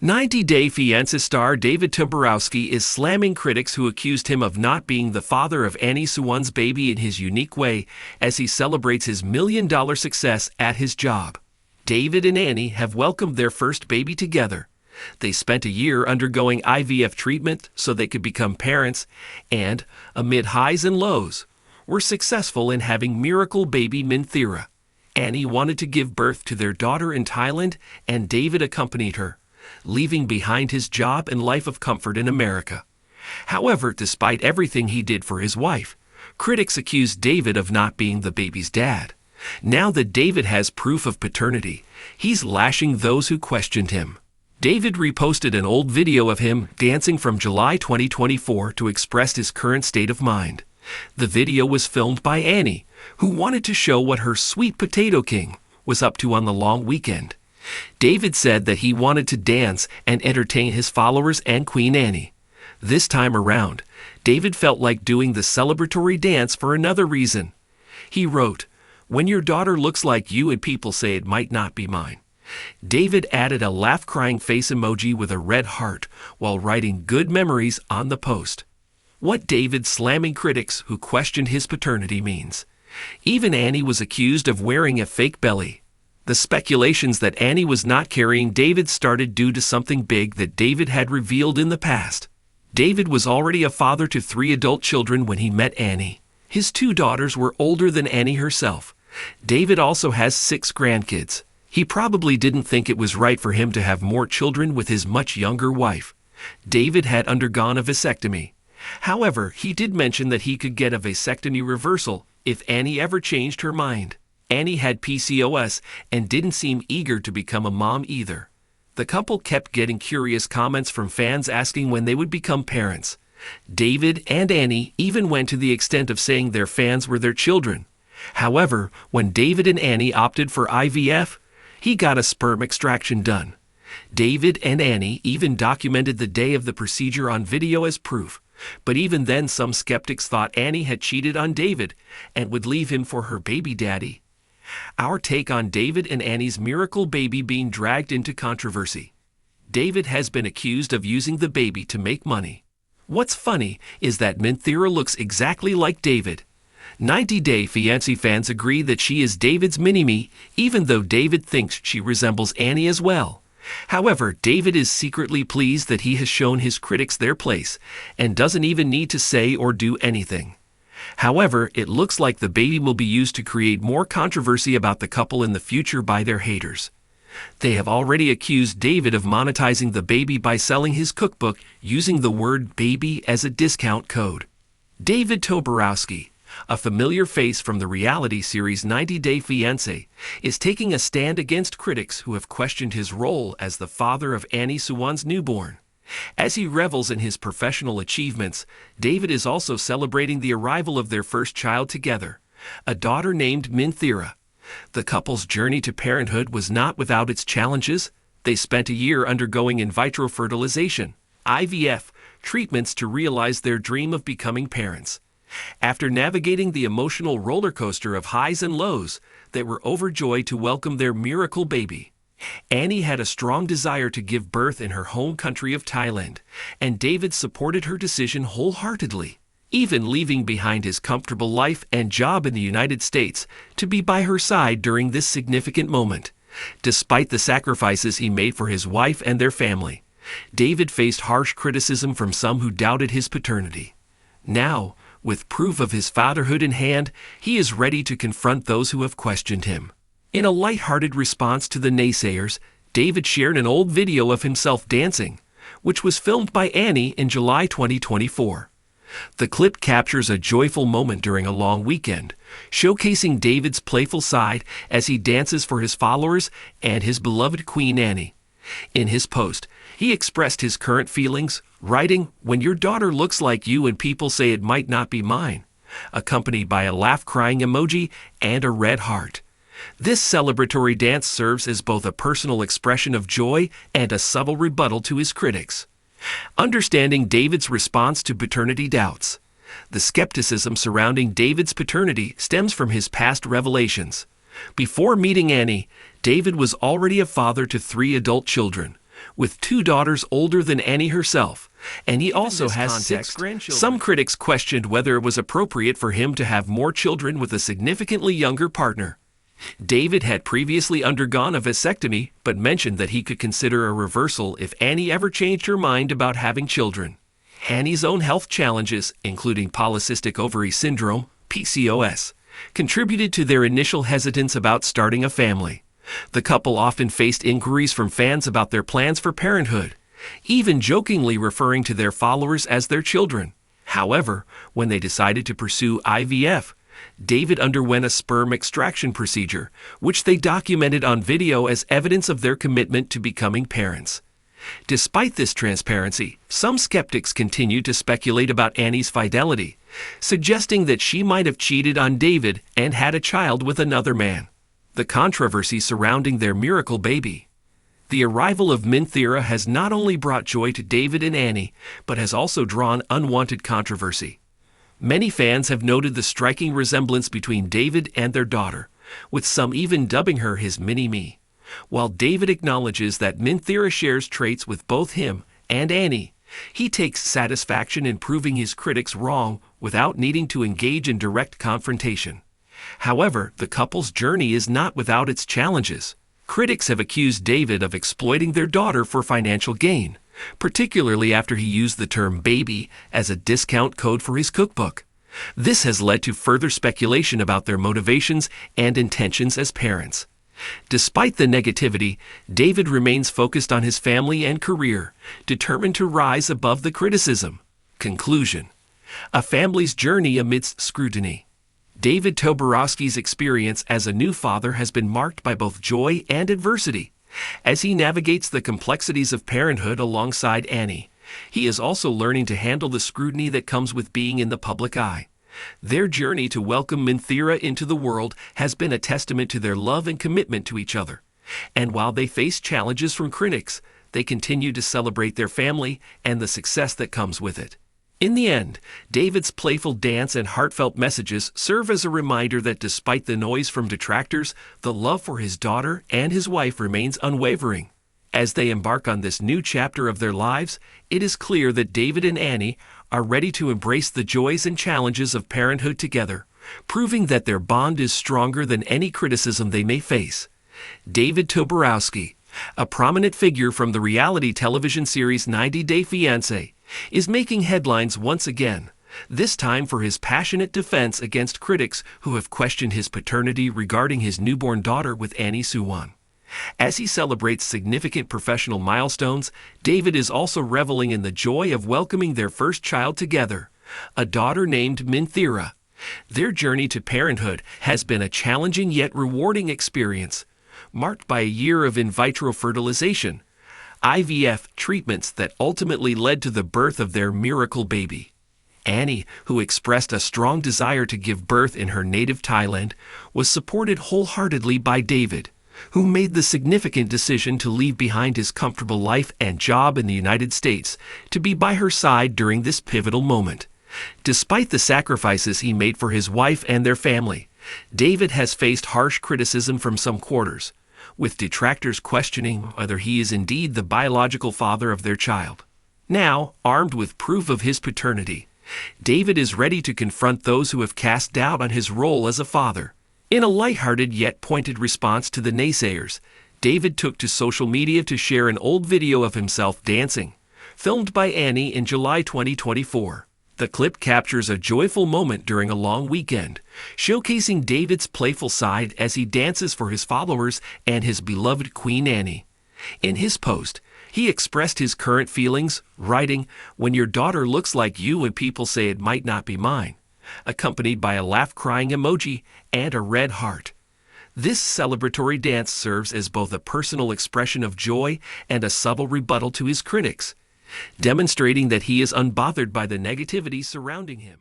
90-Day Fiancé star David Toborowsky is slamming critics who accused him of not being the father of Annie Suwon's baby in his unique way as he celebrates his million-dollar success at his job. David and Annie have welcomed their first baby together. They spent a year undergoing IVF treatment so they could become parents and, amid highs and lows, were successful in having miracle baby Minthira. Annie wanted to give birth to their daughter in Thailand, and David accompanied her, leaving behind his job and life of comfort in America. However, despite everything he did for his wife, critics accused David of not being the baby's dad. Now that David has proof of paternity, he's lashing those who questioned him. David reposted an old video of him dancing from July 2024 to express his current state of mind. The video was filmed by Annie, who wanted to show what her sweet potato king was up to on the long weekend. David said that he wanted to dance and entertain his followers and Queen Annie. This time around, David felt like doing the celebratory dance for another reason. He wrote, "When your daughter looks like you and people say it might not be mine." David added a laugh-crying face emoji with a red heart while writing "good memories" on the post. What David slamming critics who questioned his paternity means. Even Annie was accused of wearing a fake belly. The speculations that Annie was not carrying David started due to something big that David had revealed in the past. David was already a father to 3 adult children when he met Annie. His 2 daughters were older than Annie herself. David also has 6 grandkids. He probably didn't think it was right for him to have more children with his much younger wife. David had undergone a vasectomy. However, he did mention that he could get a vasectomy reversal if Annie ever changed her mind. Annie had PCOS and didn't seem eager to become a mom either. The couple kept getting curious comments from fans asking when they would become parents. David and Annie even went to the extent of saying their fans were their children. However, when David and Annie opted for IVF, he got a sperm extraction done. David and Annie even documented the day of the procedure on video as proof. But even then, some skeptics thought Annie had cheated on David and would leave him for her baby daddy. Our take on David and Annie's miracle baby being dragged into controversy. David has been accused of using the baby to make money. What's funny is that Minthira looks exactly like David. 90-Day Fiancé fans agree that she is David's mini-me, even though David thinks she resembles Annie as well. However, David is secretly pleased that he has shown his critics their place and doesn't even need to say or do anything. However, it looks like the baby will be used to create more controversy about the couple in the future by their haters. They have already accused David of monetizing the baby by selling his cookbook using the word baby as a discount code. David Toborowsky, a familiar face from the reality series 90-Day Fiancé, is taking a stand against critics who have questioned his role as the father of Annie Suwon's newborn. As he revels in his professional achievements, David is also celebrating the arrival of their first child together, a daughter named Minthira. The couple's journey to parenthood was not without its challenges. They spent a year undergoing in vitro fertilization, IVF, treatments to realize their dream of becoming parents. After navigating the emotional roller coaster of highs and lows, they were overjoyed to welcome their miracle baby. Annie had a strong desire to give birth in her home country of Thailand, and David supported her decision wholeheartedly, even leaving behind his comfortable life and job in the United States to be by her side during this significant moment. Despite the sacrifices he made for his wife and their family, David faced harsh criticism from some who doubted his paternity. Now, with proof of his fatherhood in hand, he is ready to confront those who have questioned him. In a light-hearted response to the naysayers, David shared an old video of himself dancing, which was filmed by Annie in July 2024. The clip captures a joyful moment during a long weekend, showcasing David's playful side as he dances for his followers and his beloved Queen Annie. In his post, he expressed his current feelings, writing, "When your daughter looks like you and people say it might not be mine," accompanied by a laugh-crying emoji and a red heart. This celebratory dance serves as both a personal expression of joy and a subtle rebuttal to his critics. Understanding David's response to paternity doubts. The skepticism surrounding David's paternity stems from his past revelations. Before meeting Annie, David was already a father to 3 adult children, with 2 daughters older than Annie herself, and he also has 6 grandchildren. Some critics questioned whether it was appropriate for him to have more children with a significantly younger partner. David had previously undergone a vasectomy, but mentioned that he could consider a reversal if Annie ever changed her mind about having children. Annie's own health challenges, including polycystic ovary syndrome, PCOS, contributed to their initial hesitance about starting a family. The couple often faced inquiries from fans about their plans for parenthood, even jokingly referring to their followers as their children. However, when they decided to pursue IVF, David underwent a sperm extraction procedure, which they documented on video as evidence of their commitment to becoming parents. Despite this transparency, some skeptics continued to speculate about Annie's fidelity, suggesting that she might have cheated on David and had a child with another man. The controversy surrounding their miracle baby. The arrival of Minthira has not only brought joy to David and Annie, but has also drawn unwanted controversy. Many fans have noted the striking resemblance between David and their daughter, with some even dubbing her his mini-me. While David acknowledges that Minthira shares traits with both him and Annie, he takes satisfaction in proving his critics wrong without needing to engage in direct confrontation. However, the couple's journey is not without its challenges. Critics have accused David of exploiting their daughter for financial gain, particularly after he used the term baby as a discount code for his cookbook. This has led to further speculation about their motivations and intentions as parents. Despite the negativity, David remains focused on his family and career, determined to rise above the criticism. Conclusion: a family's journey amidst scrutiny. David Toborowsky's experience as a new father has been marked by both joy and adversity. As he navigates the complexities of parenthood alongside Annie, he is also learning to handle the scrutiny that comes with being in the public eye. Their journey to welcome Minthira into the world has been a testament to their love and commitment to each other. And while they face challenges from critics, they continue to celebrate their family and the success that comes with it. In the end, David's playful dance and heartfelt messages serve as a reminder that despite the noise from detractors, the love for his daughter and his wife remains unwavering. As they embark on this new chapter of their lives, it is clear that David and Annie are ready to embrace the joys and challenges of parenthood together, proving that their bond is stronger than any criticism they may face. David Toborowsky, a prominent figure from the reality television series 90 Day Fiancé, is making headlines once again, this time for his passionate defense against critics who have questioned his paternity regarding his newborn daughter with Annie Suwan. As he celebrates significant professional milestones, David is also reveling in the joy of welcoming their first child together, a daughter named Minthira. Their journey to parenthood has been a challenging yet rewarding experience, marked by a year of in vitro fertilization, IVF treatments that ultimately led to the birth of their miracle baby. Annie, who expressed a strong desire to give birth in her native Thailand, was supported wholeheartedly by David, who made the significant decision to leave behind his comfortable life and job in the United States to be by her side during this pivotal moment. Despite the sacrifices he made for his wife and their family, David has faced harsh criticism from some quarters, with detractors questioning whether he is indeed the biological father of their child. Now, armed with proof of his paternity, David is ready to confront those who have cast doubt on his role as a father. In a lighthearted yet pointed response to the naysayers, David took to social media to share an old video of himself dancing, filmed by Annie in July 2024. The clip captures a joyful moment during a long weekend, showcasing David's playful side as he dances for his followers and his beloved Queen Annie. In his post, he expressed his current feelings, writing, "When your daughter looks like you and people say it might not be mine," accompanied by a laugh-crying emoji and a red heart. This celebratory dance serves as both a personal expression of joy and a subtle rebuttal to his critics, demonstrating that he is unbothered by the negativity surrounding him.